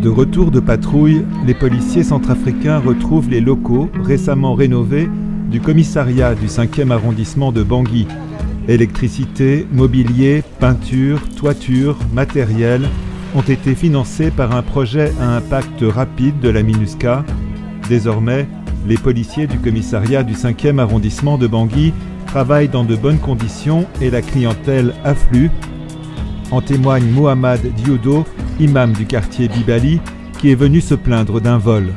De retour de patrouille, les policiers centrafricains retrouvent les locaux récemment rénovés du commissariat du 5e arrondissement de Bangui. Électricité, mobilier, peinture, toiture, matériel ont été financés par un projet à impact rapide de la MINUSCA. Désormais, les policiers du commissariat du 5e arrondissement de Bangui travaillent dans de bonnes conditions et la clientèle afflue. En témoigne Mohamed Dioudo, imam du quartier Bibali, qui est venu se plaindre d'un vol.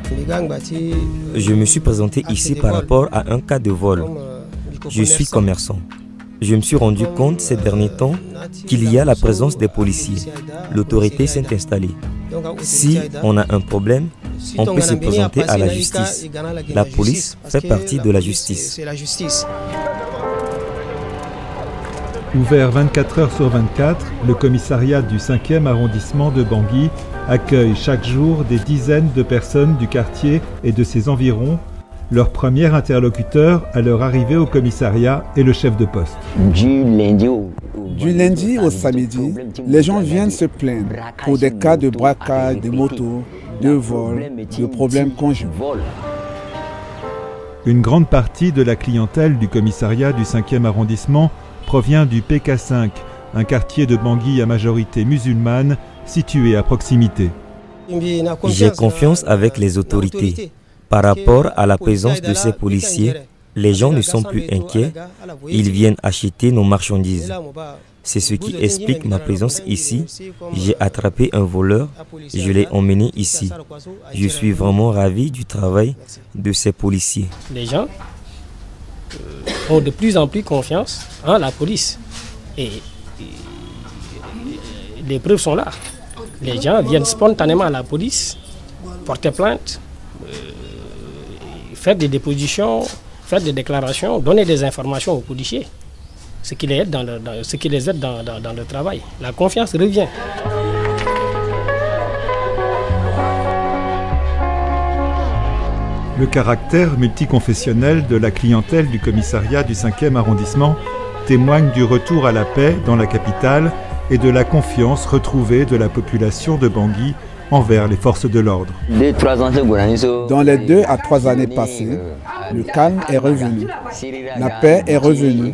Je me suis présenté ici par rapport à un cas de vol. Je suis commerçant. Je me suis rendu compte ces derniers temps qu'il y a la présence des policiers. L'autorité s'est installée. Si on a un problème, on peut se présenter à la justice. La police fait partie de la justice. Ouvert 24 heures sur 24, le commissariat du 5e arrondissement de Bangui accueille chaque jour des dizaines de personnes du quartier et de ses environs. Leur premier interlocuteur à leur arrivée au commissariat est le chef de poste. Du lundi au samedi, les gens viennent se plaindre pour des cas de braquage, de motos, de vols, de problèmes conjugaux. Une grande partie de la clientèle du commissariat du 5e arrondissement provient du PK5, un quartier de Bangui à majorité musulmane situé à proximité. J'ai confiance avec les autorités. Par rapport à la présence de ces policiers, les gens ne sont plus inquiets. Ils viennent acheter nos marchandises. C'est ce qui explique ma présence ici. J'ai attrapé un voleur, je l'ai emmené ici. Je suis vraiment ravi du travail de ces policiers. Les gens ont de plus en plus confiance en la police. Et les preuves sont là. Les gens viennent spontanément à la police, porter plainte, faire des dépositions, faire des déclarations, donner des informations aux policiers, ce qui les aide dans le travail. La confiance revient. Le caractère multiconfessionnel de la clientèle du commissariat du 5e arrondissement témoigne du retour à la paix dans la capitale et de la confiance retrouvée de la population de Bangui envers les forces de l'ordre. Dans les 2 à 3 années passées, le calme est revenu, la paix est revenue,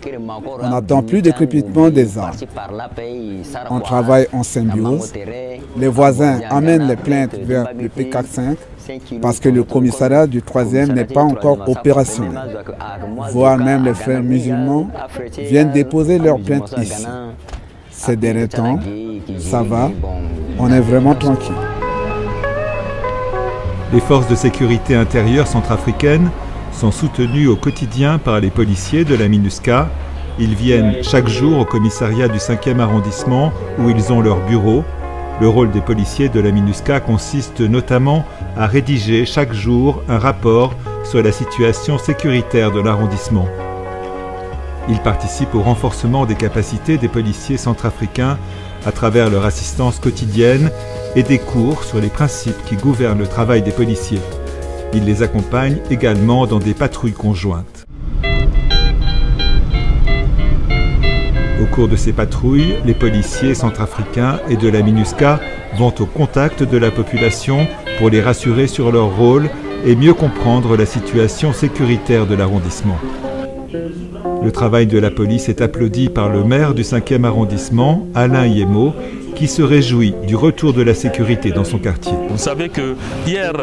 on n'attend plus de crépitement des armes. On travaille en symbiose, les voisins amènent les plaintes vers le PK5 parce que le commissariat du 3e n'est pas encore opérationnel. Voire même les frères musulmans viennent déposer leurs plaintes ici. Ces derniers temps, ça va, on est vraiment tranquille. Les forces de sécurité intérieure centrafricaines sont soutenues au quotidien par les policiers de la MINUSCA. Ils viennent chaque jour au commissariat du 5e arrondissement où ils ont leur bureau. Le rôle des policiers de la MINUSCA consiste notamment à rédiger chaque jour un rapport sur la situation sécuritaire de l'arrondissement. Ils participent au renforcement des capacités des policiers centrafricains à travers leur assistance quotidienne et des cours sur les principes qui gouvernent le travail des policiers. Ils les accompagnent également dans des patrouilles conjointes. Au cours de ces patrouilles, les policiers centrafricains et de la MINUSCA vont au contact de la population pour les rassurer sur leur rôle et mieux comprendre la situation sécuritaire de l'arrondissement. Le travail de la police est applaudi par le maire du 5e arrondissement, Alain Yemo, qui se réjouit du retour de la sécurité dans son quartier. Vous savez que hier,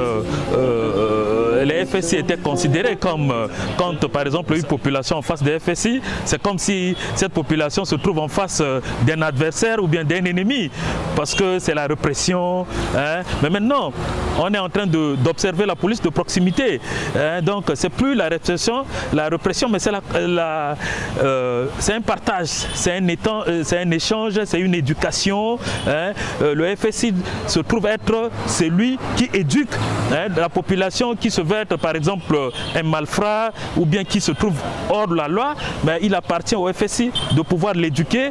les FSI étaient considérés comme, quand par exemple une population en face des FSI, c'est comme si cette population se trouve en face d'un adversaire ou bien d'un ennemi, parce que c'est la répression. Hein. Mais maintenant, on est en train d'observer la police de proximité. Hein. Donc c'est plus la répression, mais c'est un partage, c'est un échange, c'est une éducation. Hein. Le FSI se trouve être celui qui éduque la population qui se veut être par exemple un malfrat ou bien qui se trouve hors de la loi, mais il appartient au FSI de pouvoir l'éduquer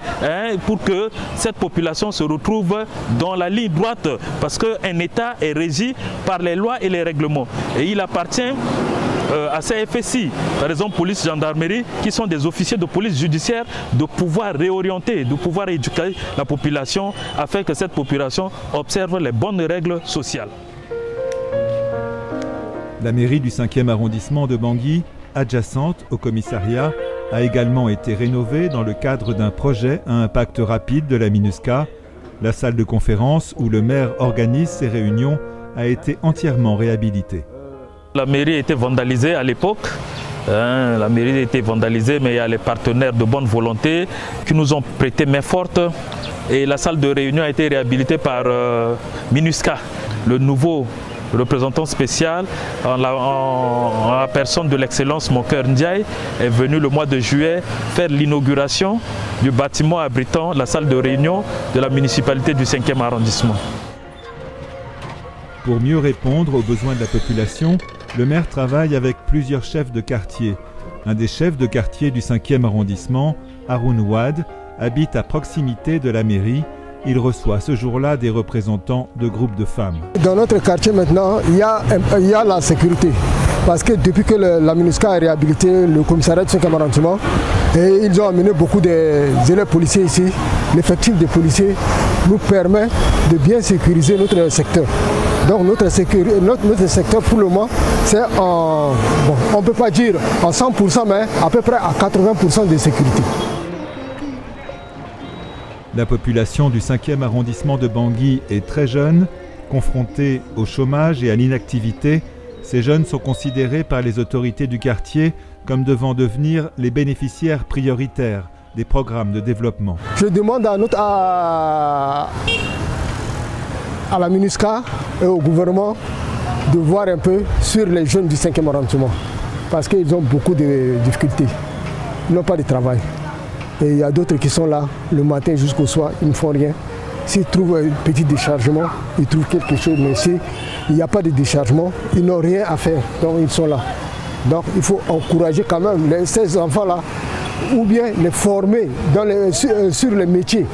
pour que cette population se retrouve dans la ligne droite, parce qu'un État est régi par les lois et les règlements. Et il appartient à ces FSI, par exemple police, gendarmerie, qui sont des officiers de police judiciaire, de pouvoir réorienter, de pouvoir éduquer la population afin que cette population observe les bonnes règles sociales. La mairie du 5e arrondissement de Bangui, adjacente au commissariat, a également été rénovée dans le cadre d'un projet à impact rapide de la MINUSCA. La salle de conférence où le maire organise ses réunions a été entièrement réhabilitée. La mairie a été vandalisée à l'époque. La mairie a été vandalisée, mais il y a les partenaires de bonne volonté qui nous ont prêté main forte. Et la salle de réunion a été réhabilitée par MINUSCA, le nouveau représentant spécial, en la personne de l'excellence Moncœur Ndiaye, est venu le mois de juillet faire l'inauguration du bâtiment abritant la salle de réunion de la municipalité du 5e arrondissement. Pour mieux répondre aux besoins de la population, le maire travaille avec plusieurs chefs de quartier. Un des chefs de quartier du 5e arrondissement, Haroun Ouad, habite à proximité de la mairie. Il reçoit ce jour-là des représentants de groupes de femmes. Dans notre quartier maintenant, il y a la sécurité. Parce que depuis que la MINUSCA a réhabilité le commissariat du 5e arrondissement, et ils ont amené beaucoup d'élèves policiers ici, l'effectif des policiers nous permet de bien sécuriser notre secteur. Donc notre secteur pour le moment, c'est on ne peut pas dire en 100%, mais à peu près à 80% de sécurité. La population du 5e arrondissement de Bangui est très jeune, confrontée au chômage et à l'inactivité. Ces jeunes sont considérés par les autorités du quartier comme devant devenir les bénéficiaires prioritaires des programmes de développement. Je demande à la MINUSCA et au gouvernement de voir un peu sur les jeunes du 5e arrondissement parce qu'ils ont beaucoup de difficultés, ils n'ont pas de travail. Et il y a d'autres qui sont là le matin jusqu'au soir, ils ne font rien. S'ils trouvent un petit déchargement, ils trouvent quelque chose, mais s'il n'y a pas de déchargement, ils n'ont rien à faire, donc ils sont là. Donc il faut encourager quand même ces enfants-là, ou bien les former sur les métiers.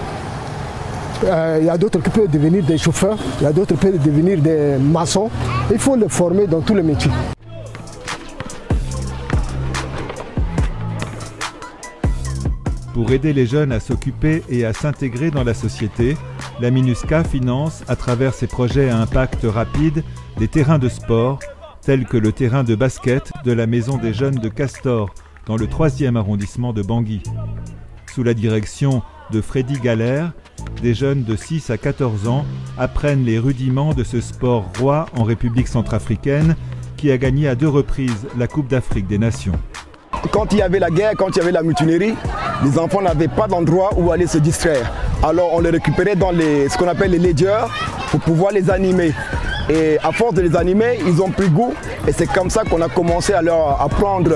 Il y a d'autres qui peuvent devenir des chauffeurs, il y a d'autres qui peuvent devenir des maçons. Il faut les former dans tous les métiers. Pour aider les jeunes à s'occuper et à s'intégrer dans la société, la MINUSCA finance, à travers ses projets à impact rapide, des terrains de sport, tels que le terrain de basket de la Maison des Jeunes de Castor, dans le 3e arrondissement de Bangui. Sous la direction de Freddy Galère, des jeunes de 6 à 14 ans apprennent les rudiments de ce sport roi en République centrafricaine, qui a gagné à 2 reprises la Coupe d'Afrique des Nations. Quand il y avait la guerre, quand il y avait la mutinerie, les enfants n'avaient pas d'endroit où aller se distraire. Alors on les récupérait dans ce qu'on appelle les ledgers pour pouvoir les animer. Et à force de les animer, ils ont pris goût et c'est comme ça qu'on a commencé à leur apprendre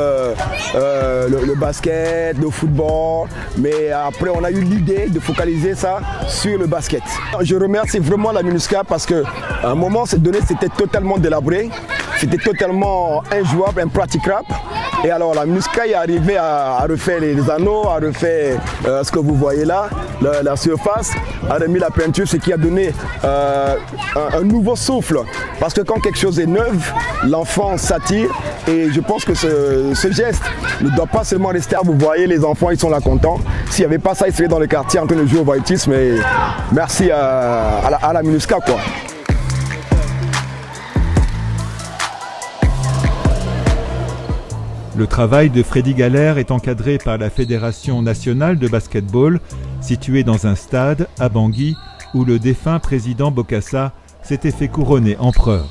le basket, le football. Mais après, on a eu l'idée de focaliser ça sur le basket. Je remercie vraiment la MINUSCA parce qu'à un moment, cette donnée c'était totalement délabré, c'était totalement injouable, impraticable. Et alors la MINUSCA est arrivée à refaire les anneaux, à refaire ce que vous voyez là, la surface, a remis la peinture, ce qui a donné un nouveau souffle. Parce que quand quelque chose est neuf, l'enfant s'attire et je pense que ce geste ne doit pas seulement rester à vous voyez, les enfants ils sont là contents. S'il n'y avait pas ça, ils seraient dans le quartier en train de jouer au Vaïtis, mais merci à la MINUSCA quoi. Le travail de Freddy Galère est encadré par la Fédération nationale de basketball, située dans un stade à Bangui, où le défunt président Bokassa s'était fait couronner empereur.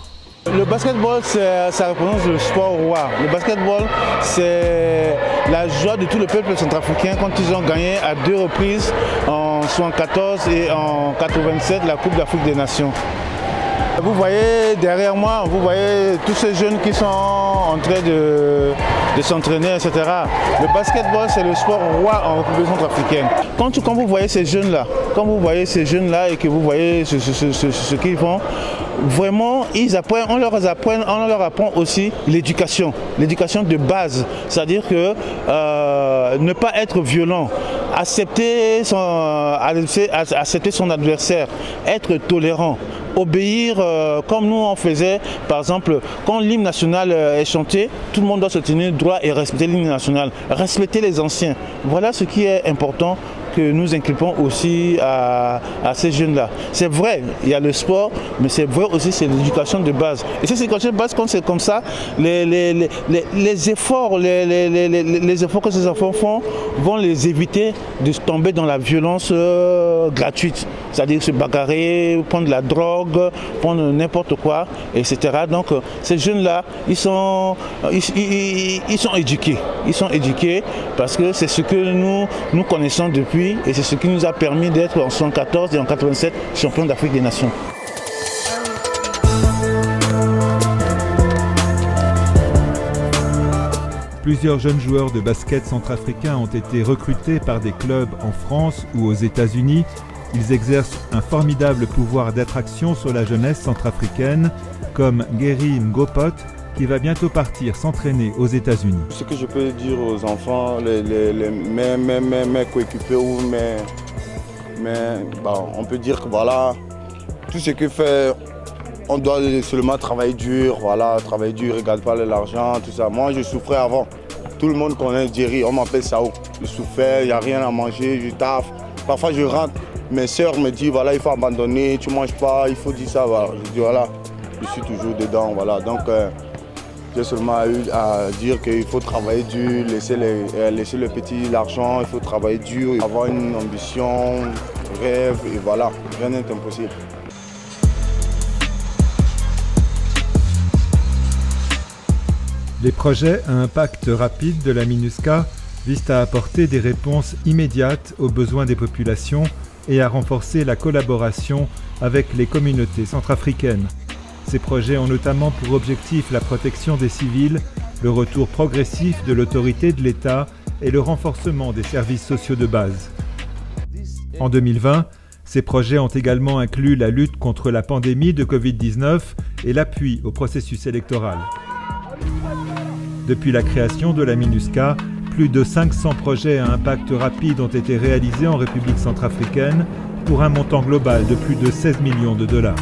Le basketball, ça représente le sport roi. Le basketball, c'est la joie de tout le peuple centrafricain quand ils ont gagné à 2 reprises, en 1974 et en 1987, la Coupe d'Afrique des Nations. Vous voyez derrière moi, vous voyez tous ces jeunes qui sont en train de s'entraîner, etc. Le basketball, c'est le sport roi en République centrafricaine. Quand vous voyez ces jeunes-là, et que vous voyez ce qu'ils font, vraiment, on leur apprend aussi l'éducation de base. C'est-à-dire que ne pas être violent. accepter son adversaire, être tolérant, obéir comme nous on faisait, par exemple, quand l'hymne national est chanté, tout le monde doit se tenir droit et respecter l'hymne national, respecter les anciens. Voilà ce qui est important que nous inculpons aussi à ces jeunes-là. C'est vrai, il y a le sport, mais c'est vrai aussi, c'est l'éducation de base. Et c'est l'éducation de base, quand c'est comme ça, les efforts que ces enfants font vont les éviter de tomber dans la violence gratuite. C'est-à-dire se bagarrer, prendre de la drogue, prendre n'importe quoi, etc. Donc ces jeunes-là, ils sont éduqués. Ils sont éduqués parce que c'est ce que nous connaissons depuis. Et c'est ce qui nous a permis d'être en 1974 et en 1987 champions d'Afrique des Nations. Plusieurs jeunes joueurs de basket centrafricains ont été recrutés par des clubs en France ou aux États-Unis. Ils exercent un formidable pouvoir d'attraction sur la jeunesse centrafricaine, comme Guéry Ngopot, qui va bientôt partir s'entraîner aux États-Unis. Ce que je peux dire aux enfants, mes coéquipiers ou on peut dire que voilà, tout ce que fait, on doit seulement travailler dur, voilà, travailler dur, regarde pas l'argent, tout ça. Moi, je souffrais avant. Tout le monde connaît Jerry, on m'appelle Sao. Je souffrais, il n'y a rien à manger, je taffe. Parfois, je rentre, mes soeurs me disent, voilà, il faut abandonner, tu ne manges pas, il faut dire ça, voilà. Je dis, voilà, je suis toujours dedans, voilà. Donc, j'ai seulement eu à dire qu'il faut travailler dur, laisser le petit l'argent, il faut travailler dur, avoir une ambition, rêve, et voilà, rien n'est impossible. Les projets à impact rapide de la MINUSCA visent à apporter des réponses immédiates aux besoins des populations et à renforcer la collaboration avec les communautés centrafricaines. Ces projets ont notamment pour objectif la protection des civils, le retour progressif de l'autorité de l'État et le renforcement des services sociaux de base. En 2020, ces projets ont également inclus la lutte contre la pandémie de Covid-19 et l'appui au processus électoral. Depuis la création de la MINUSCA, plus de 500 projets à impact rapide ont été réalisés en République centrafricaine pour un montant global de plus de 16 millions de dollars.